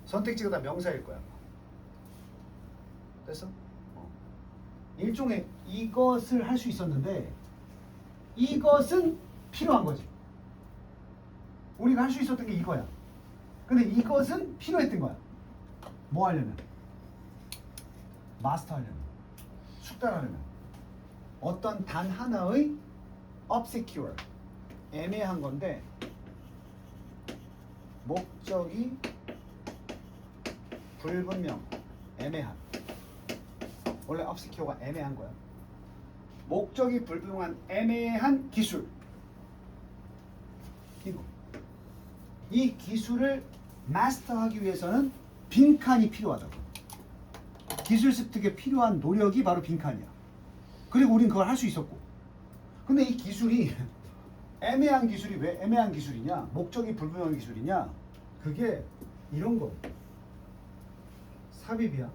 선택지가 다 명사일 거야. 됐어? 일종의 이것을 할 수 있었는데 이것은 필요한 거지. 우리가 할 수 있었던 게 이거야. 근데 이것은 필요했던 거야. 뭐 하려면? 마스터 하려면. 숙달하려면. 어떤 단 하나의 obscure 애매한 건데 목적이 불분명 애매한. 원래 업스큐어가 애매한 거야. 목적이 불분명한 애매한 기술. 이거. 이 기술을 마스터하기 위해서는 빈칸이 필요하다고. 기술 습득에 필요한 노력이 바로 빈칸이야. 그리고 우린 그걸 할 수 있었고. 근데 이 기술이 애매한 기술이 왜 애매한 기술이냐? 목적이 불분명한 기술이냐? 그게 이런 거. 삽입이야.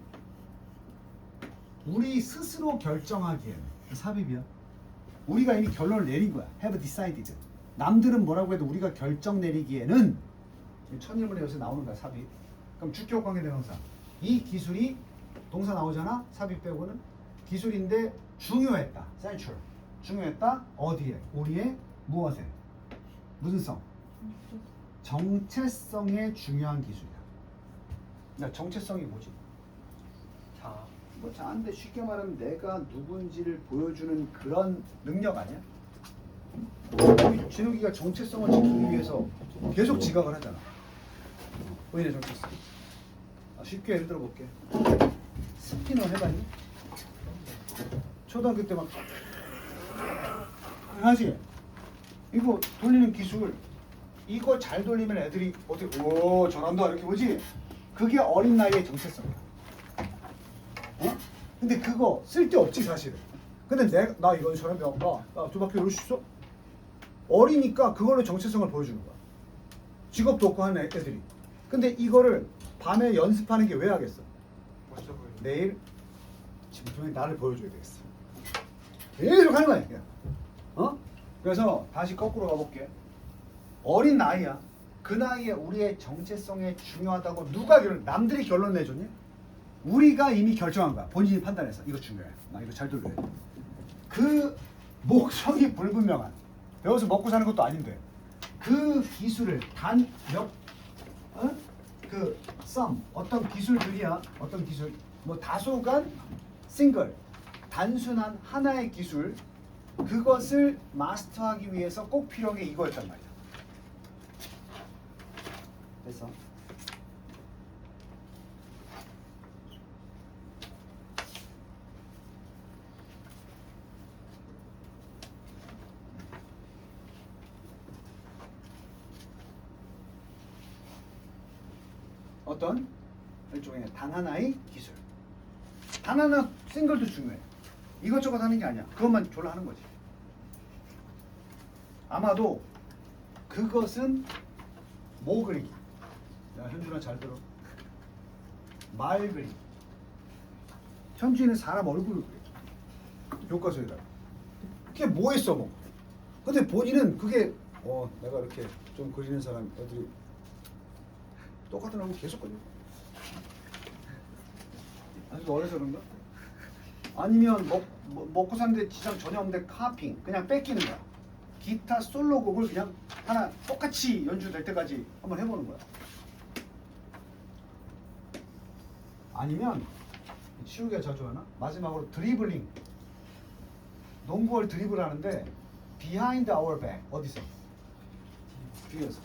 우리 스스로 결정하기에는 삽입이야. 우리가 이미 결론을 내린 거야. Have decided. 남들은 뭐라고 해도 우리가 결정 내리기에는 천일문에 요새 나오는 거야. 삽입. 그럼 주격 관계대명사. 이 기술이 동사 나오잖아. 삽입 빼고는 기술인데 중요했다. central. 중요했다. 어디에? 우리의 무엇에? 무슨 성? 정체성에 중요한 기술이야. 야, 정체성이 뭐지? 자, 뭐 자한데 쉽게 말하면 내가 누군지를 보여주는 그런 능력 아니야? 우리 진욱이가 정체성을 지키기 위해서 계속 지각을 하잖아. 본인의 정체성. 쉽게 예를 들어 볼게. 스피너 해봤니? 초등학교 때 막 하지? 이거 돌리는 기술 이거 잘 돌리면 애들이 어떻게 오 잘한다 이렇게 보지? 그게 어린 나이의 정체성이야. 어? 근데 그거 쓸데없지 사실은. 근데 나 이건 사람이 나두 바퀴 돌릴 수 있어? 어리니까 그걸로 정체성을 보여주는 거야. 직업도 없고 하는 애들이. 근데 이거를 밤에 연습하는 게 왜 하겠어? 멋져 보이네. 내일 집중해 나를 보여줘야 되겠어. 계속 하는 거야. 그냥. 어? 그래서 다시 거꾸로 가볼게. 어린 나이야. 그 나이에 우리의 정체성에 중요하다고 누가 남들이 결론 내줬니? 우리가 이미 결정한 거야. 본인이 판단해서 이거 중요해. 나 이거 잘 돌려야 돼. 그 목적이 불분명한. 배워서 먹고 사는 것도 아닌데 그 기술을 그 some 어떤 기술들이야. 어떤 기술 뭐 다소간 싱글 단순한 하나의 기술 그것을 마스터하기 위해서 꼭 필요한 게 이거였단 말이야. 됐어? 어떤 일종의 단 하나의 기술. 단 하나 싱글도 중요해. 이것저것 하는 게 아니야. 그것만 졸라 하는 거지. 아마도 그것은 뭐 그리기. 야 현준아 잘 들어. 말 그리기. 현준이는 사람 얼굴을 그려. 교과서에다가. 그게 뭐 했어 뭐. 근데 본인은 그게 내가 이렇게 좀 그리는 사람 애들이 똑같은 얼굴 계속 그려. 아직 어려서 그런가? 아니면 먹고 사는데 지장 전혀 없는데 카핑 그냥 뺏기는 거야. 기타 솔로곡을 그냥 하나 똑같이 연주될 때까지 한번 해보는 거야. 아니면 치우기가 자주 하나? 마지막으로 드리블링. 농구를 드리블하는데 behind our back 어디서? 뒤에서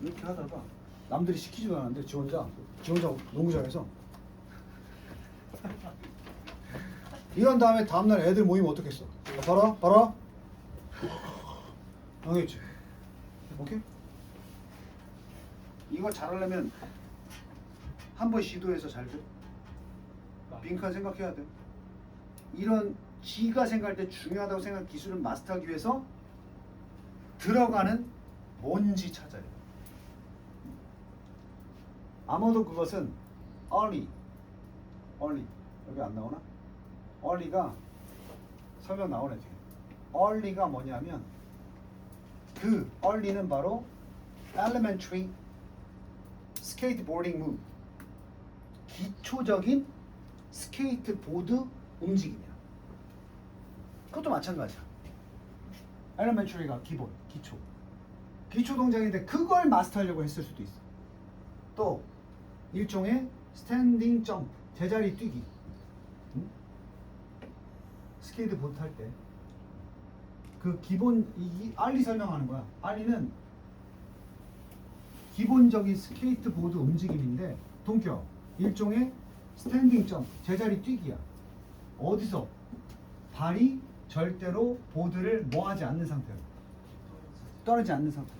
이렇게 하다가 남들이 시키지도 않았는데 지 혼자 농구장에서 이런 다음에 다음날 애들 모이면 어떻겠어? 봐라 알겠지? 오케이? 이거 잘하려면 한번 시도해서 잘 돼. 빈칸 생각해야 돼. 이런 지가 생각할 때 중요하다고 생각한 기술을 마스터하기 위해서 들어가는 뭔지 찾아야 돼. 아마도 그것은 early 여기 안 나오나? early가 설명 나오네 지금. early가 뭐냐면 그 early는 바로 elementary skateboarding move 기초적인 스케이트보드 움직임이야. 그것도 마찬가지야. elementary가 기본, 기초 동작인데 그걸 마스터하려고 했을 수도 있어. 또 일종의 스탠딩 점프, 제자리 뛰기. 스케이트보드 탈 때 그 기본 이 알리 설명하는 거야. 알리는 기본적인 스케이트보드 움직임인데 동격 일종의 스탠딩 점프, 제자리 뛰기야. 어디서? 발이 절대로 보드를 뭐하지 않는 상태로. 떨어지지 않는 상태.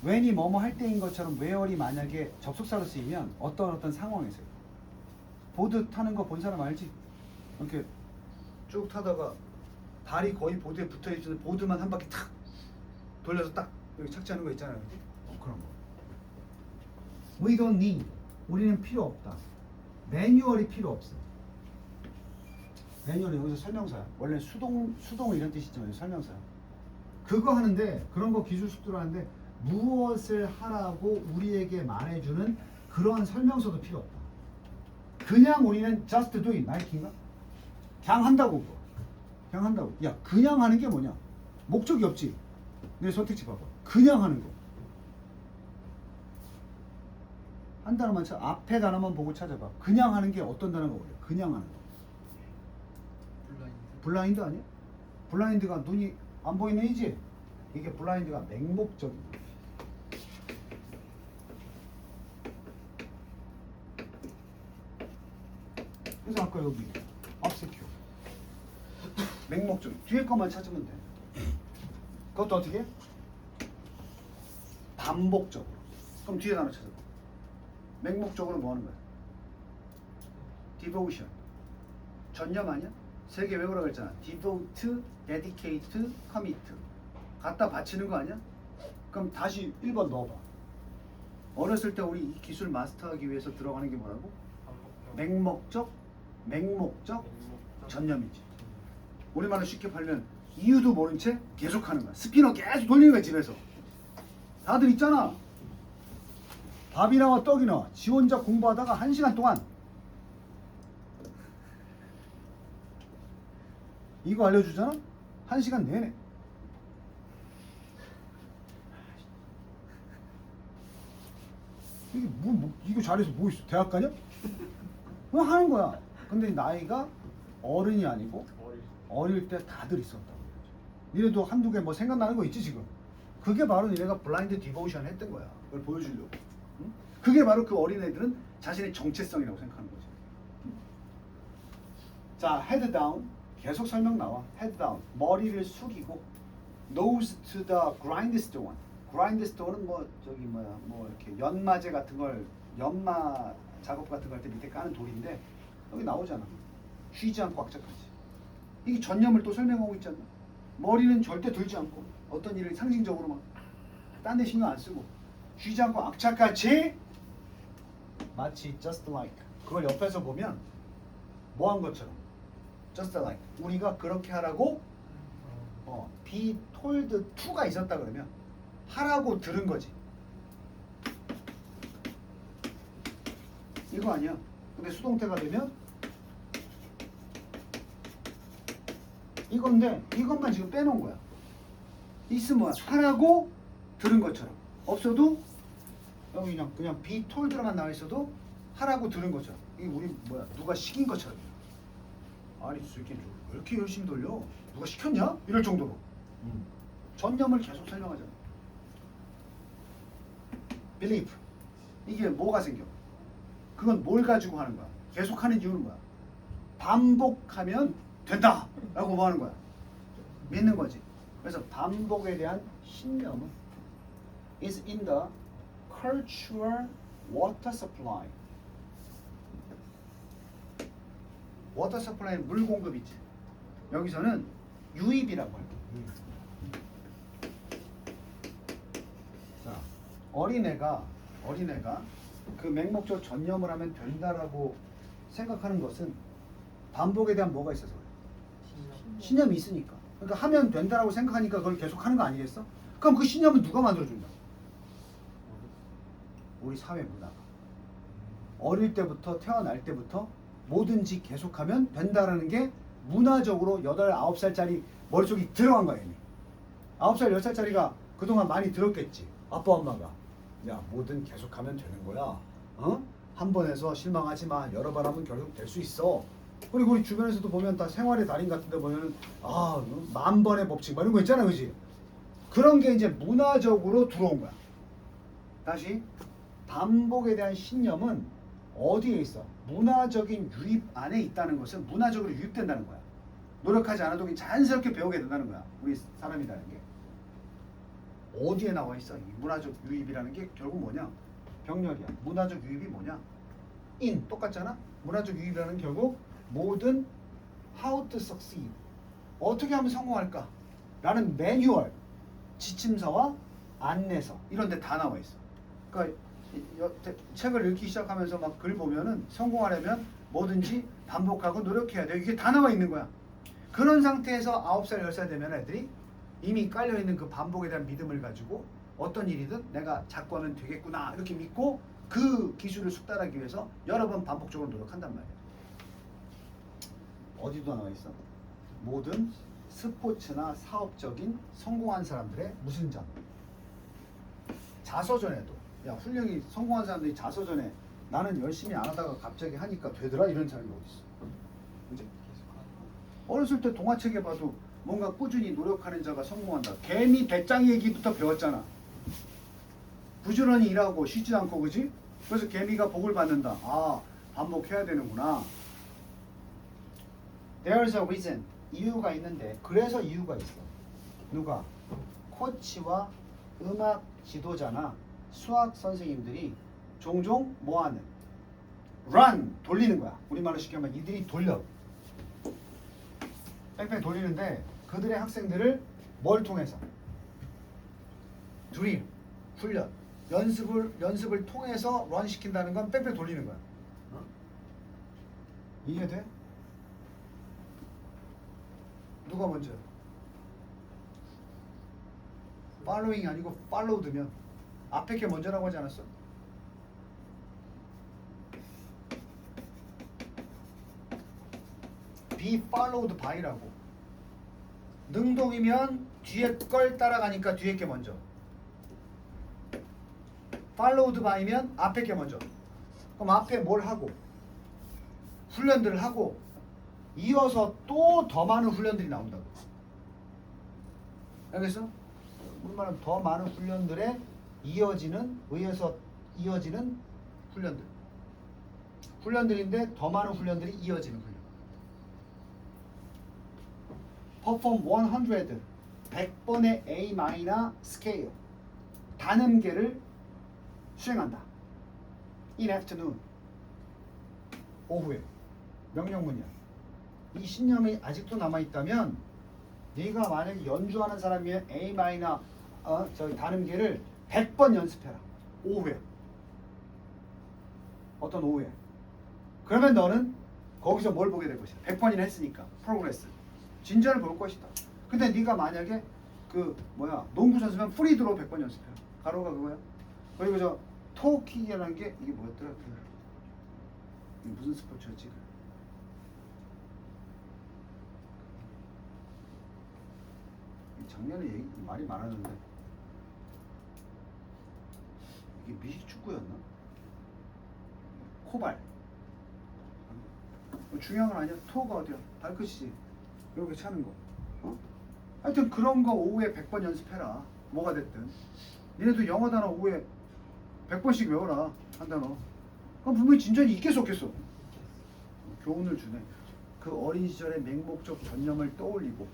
when이 뭐뭐 할 때인 것처럼 where이 만약에 접속사로 쓰이면 어떤 상황에서요. 보드 타는 거 본 사람 알지? 이렇게 쭉 타다가 발이 거의 보드에 붙어 있는 보드만 한 바퀴 탁 돌려서 딱 여기 착지하는 거 있잖아요. 그런 거. We don't need. 우리는 필요 없다. 매뉴얼이 필요 없어. 매뉴얼은 여기서 설명서야. 원래 수동 이런 뜻이지만 설명서야. 그거 하는데 그런 거 기술 숙도를 하는데 무엇을 하라고 우리에게 말해주는 그러한 설명서도 필요 없다. 그냥 우리는 just do it. 나이키인가? 그냥 한다고. 그냥 한다고. 야, 그냥 하는 게 뭐냐? 목적이 없지. 내 선택지 봐봐. 그냥 하는 거. 한 단어만 쳐. 앞에 단어만 보고 찾아봐. 그냥 하는 게 어떤 단어가 어울려? 그냥 하는 거. 블라인드 아니야? 블라인드가 눈이 안 보이는 애지? 이게 블라인드가 맹목적이야. 그래서 아까 여기 obscure 맹목적 뒤에 것만 찾으면 돼. 그것도 어떻게? 반복적으로. 그럼 뒤에 단어 찾아봐. 맹목적으로 뭐 하는 거야? devotion. 전념 아니야? 세 개 외우라고 했잖아. devote, dedicate, commit. 갖다 바치는 거 아니야? 그럼 다시 1번 넣어봐. 어렸을 때 우리 이 기술 마스터하기 위해서 들어가는 게 뭐라고? 맹목적, 전념이지. 우리말로 쉽게 팔면 이유도 모른 채 계속 하는 거야. 스피너 계속 돌리는 거야 집에서. 다들 있잖아. 밥이 나와 떡이 나와. 지 혼자 공부하다가 1시간 동안 이거 알려주잖아? 1시간 내내. 이게 이거 잘해서 뭐 있어? 대학 가냐? 그냥 하는 거야. 근데 나이가 어른이 아니고 어릴 때 다들 있었다고. 니네도 한두 개 뭐 생각나는 거 있지 지금? 그게 바로 니네가 블라인드 디보션 했던 거야. 그걸 보여주려고. 응? 그게 바로 그 어린애들은 자신의 정체성이라고 생각하는 거지. 응? 자, head down. 계속 설명 나와. head down. 머리를 숙이고 nose to the grindstone. grindstone은 뭐 저기 뭐 이렇게 연마제 같은 걸 연마 작업 같은 거 할 때 밑에 까는 돌인데 여기 나오잖아. 쉬지 않고 악착같이. 이게 전념을 또 설명하고 있잖아. 머리는 절대 들지 않고 어떤 일을 상징적으로 막 딴 데 신경 안 쓰고 쉬지 않고 악착같이 마치 just like 그걸 옆에서 보면 뭐 한 것처럼 just like 우리가 그렇게 하라고 be told to가 있었다 그러면 하라고 들은 거지. 이거 아니야. 근데 수동태가 되면 이건데 이것만 지금 빼놓은 거야. 있으면 하라고 들은 것처럼. 없어도 여기 그냥 be told만 나와 있어도 하라고 들은 것처럼. 이게 우리 누가 시킨 것처럼. 아니 왜 이렇게 열심히 돌려? 누가 시켰냐? 이럴 정도로. 전념을 계속 설명하잖아. believe. 이게 뭐가 생겨? 그건 뭘 가지고 하는 거야? 계속하는 이유는 뭐야? 반복하면 된다! 라고 뭐 하는 거야? 믿는 거지. 그래서 반복에 대한 신념은 is in the cultural water supply. water supply는 물 공급이지. 여기서는 유입이라고 할게. 자, 어린애가 그 맹목적 전념을 하면 된다라고 생각하는 것은 반복에 대한 뭐가 있어서 그래? 신념이 있으니까. 그러니까 하면 된다라고 생각하니까 그걸 계속 하는 거 아니겠어? 그럼 그 신념은 누가 만들어준다? 우리 사회 문화가. 어릴 때부터 태어날 때부터 뭐든지 계속하면 된다라는 게 문화적으로 8, 9살짜리 머릿속에 들어간 거야 이미. 9살, 10살짜리가 그동안 많이 들었겠지. 아빠 엄마가 야 뭐든 계속하면 되는 거야. 한 번 해서 실망하지 마. 여러 번 하면 결국 될 수 있어. 그리고 우리 주변에서도 보면 다 생활의 달인 같은 데 보면은 10,000번의 법칙 막 이런 거 있잖아. 그지? 그런 게 이제 문화적으로 들어온 거야. 다시 반복에 대한 신념은 어디에 있어? 문화적인 유입 안에 있다는 것은 문화적으로 유입된다는 거야. 노력하지 않아도 그냥 자연스럽게 배우게 된다는 거야. 우리 사람이라는 게. 어디에 나와 있어? 이 문화적 유입이라는 게 결국 뭐냐? 병렬이야. 문화적 유입이 뭐냐? in 똑같잖아. 문화적 유입이라는 결국 모든 how to succeed 어떻게 하면 성공할까? 라는 매뉴얼, 지침서와 안내서 이런 데 다 나와 있어. 그러니까 책을 읽기 시작하면서 막 글 보면은 성공하려면 뭐든지 반복하고 노력해야 돼. 이게 다 나와 있는 거야. 그런 상태에서 9살, 10살 되면 애들이 이미 깔려있는 그 반복에 대한 믿음을 가지고 어떤 일이든 내가 자꾸 하면 되겠구나 이렇게 믿고 그 기술을 숙달하기 위해서 여러 번 반복적으로 노력한단 말이야. 어디도 나와 있어? 모든 스포츠나 사업적인 성공한 사람들의 무슨 점? 자서전에도 야 훌륭히 성공한 사람들이 자서전에 나는 열심히 안 하다가 갑자기 하니까 되더라 이런 사람이 어디 있어? 그지? 어렸을 때 동화책에 봐도 뭔가 꾸준히 노력하는 자가 성공한다. 개미 배짱이 얘기부터 배웠잖아. 부지런히 일하고 쉬지 않고 그지? 그래서 개미가 복을 받는다. 아 반복해야 되는구나. There's a reason. 이유가 있는데 그래서 이유가 있어. 누가? 코치와 음악 지도자나 수학 선생님들이 종종 뭐하는? run 돌리는 거야. 우리말로 쉽게 하면 이들이 돌려. 뺑뺑 돌리는데 그들의 학생들을 뭘 통해서? 드릴, 훈련, 연습을 통해서 런 시킨다는 건 뺑뺑 돌리는 거야. 어? 이해돼? 누가 먼저? following 아니고 followed면 앞에 게 먼저라고 하지 않았어? be followed by라고. 능동이면 뒤에 걸 따라가니까 뒤에 게 먼저. followed by면 앞에 게 먼저. 그럼 앞에 뭘 하고? 훈련들을 하고 이어서 또 더 많은 훈련들이 나온다고. 알겠어? 우리말은 더 많은 훈련들에 의해서 이어지는 훈련들. 훈련들인데 더 많은 훈련들이 이어지는 훈련. perform 100 100번의 A 마이너 스케일 단음계를 수행한다. in afternoon 오후에 명령문이야. 이 신념이 아직도 남아있다면 네가 만약에 연주하는 사람이면 A 마이너 저기 단음계를 100번 연습해라. 오후에. 어떤 오후에. 그러면 너는 거기서 뭘 보게 될 것이야. 100번이나 했으니까 프로그레스. 진전을 볼 것이다. 근데 네가 만약에 그 농구 선수면 프리드로 100번 연습해라. 가로가 그거야. 그리고 저 토킥이라는 게 이게 뭐였더라? 이게 무슨 스포츠였지? 작년에 말이 많았는데 이게 미식 축구였나? 코발. 중요한 건 아니야. 토가 어디야? 발끝이지. 이렇게 차는 거. 하여튼 그런 거 오후에 100번 연습해라. 뭐가 됐든. 니네도 영어 단어 오후에 100번씩 외워라. 한 단어. 그럼 분명히 진전이 있겠어 없겠어? 교훈을 주네. 그 어린 시절의 맹목적 전념을 떠올리고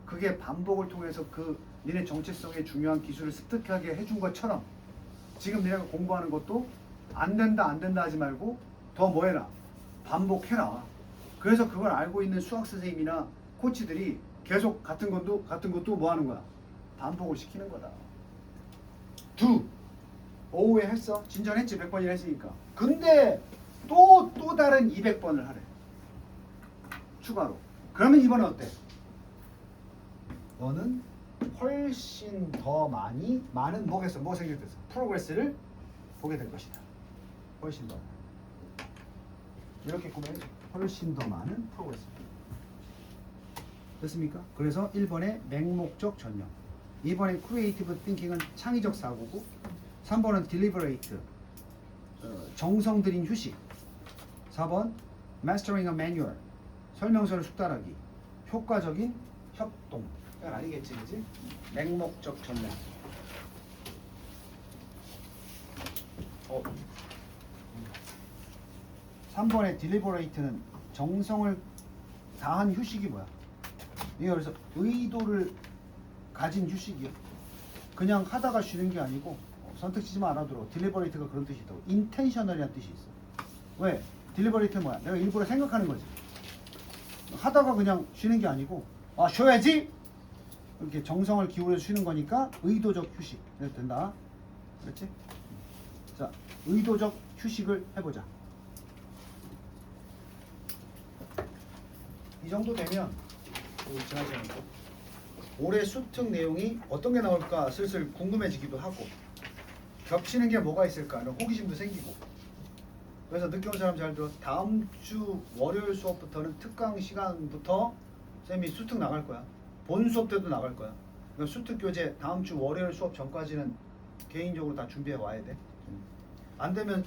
그게 반복을 통해서 그 니네 정체성의 중요한 기술을 습득하게 해준 것처럼 지금 니네가 공부하는 것도 안 된다 하지 말고 더 뭐 해라? 반복해라. 그래서 그걸 알고 있는 수학 선생님이나 코치들이 계속 같은 것도 뭐 하는 거야? 반복을 시키는 거다. 오후에 했어. 진전했지. 100번이나 했으니까. 근데 또 다른 200번을 하래. 추가로. 그러면 이번엔 어때? 너는 훨씬 더 많은 뭐겠어? 뭐 생겼겠어? 프로그레스를 보게 될 것이다. 훨씬 더. 이렇게 꾸며야지. 훨씬 더 많은 프로그레스. 됐습니까? 그래서 1번의 맹목적 전념, 2번의 크리에이티브 띵킹은 창의적 사고고, 3번은 딜리버레이트, 정성 들인 휴식, 4번 Mastering a Manual, 설명서를 숙달하기, 효과적인 협동. 이건 아니겠지, 그지? 맹목적 전념. 3번의 deliberat는 정성을 다한 휴식이 뭐야? 이게 그래서 의도를 가진 휴식이요. 그냥 하다가 쉬는 게 아니고 선택지만 알아들어. deliberate가 그런 뜻이 있다고. intentional이라는 뜻이 있어. 왜? deliberate는 뭐야? 내가 일부러 생각하는 거지. 하다가 그냥 쉬는 게 아니고 아 쉬어야지! 이렇게 정성을 기울여서 쉬는 거니까 의도적 휴식. 이래도 된다. 그렇지? 자, 의도적 휴식을 해보자. 이 정도 되면 지나지 않고 올해 수특 내용이 어떤 게 나올까 슬슬 궁금해지기도 하고 겹치는 게 뭐가 있을까 하는 호기심도 생기고 그래서 늦게 온 사람 잘 들어. 다음 주 월요일 수업부터는 특강 시간부터 쌤이 수특 나갈 거야. 본 수업 때도 나갈 거야. 그러니까 수특 교재 다음 주 월요일 수업 전까지는 개인적으로 다 준비해 와야 돼. 안 되면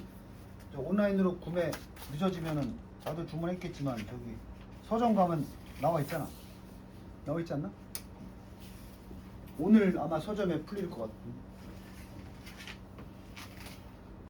저 온라인으로 구매 늦어지면은 다들 주문했겠지만 저기 서점 가면 나와 있잖아. 나와 있지 않나? 오늘 아마 서점에 풀릴 것 같아.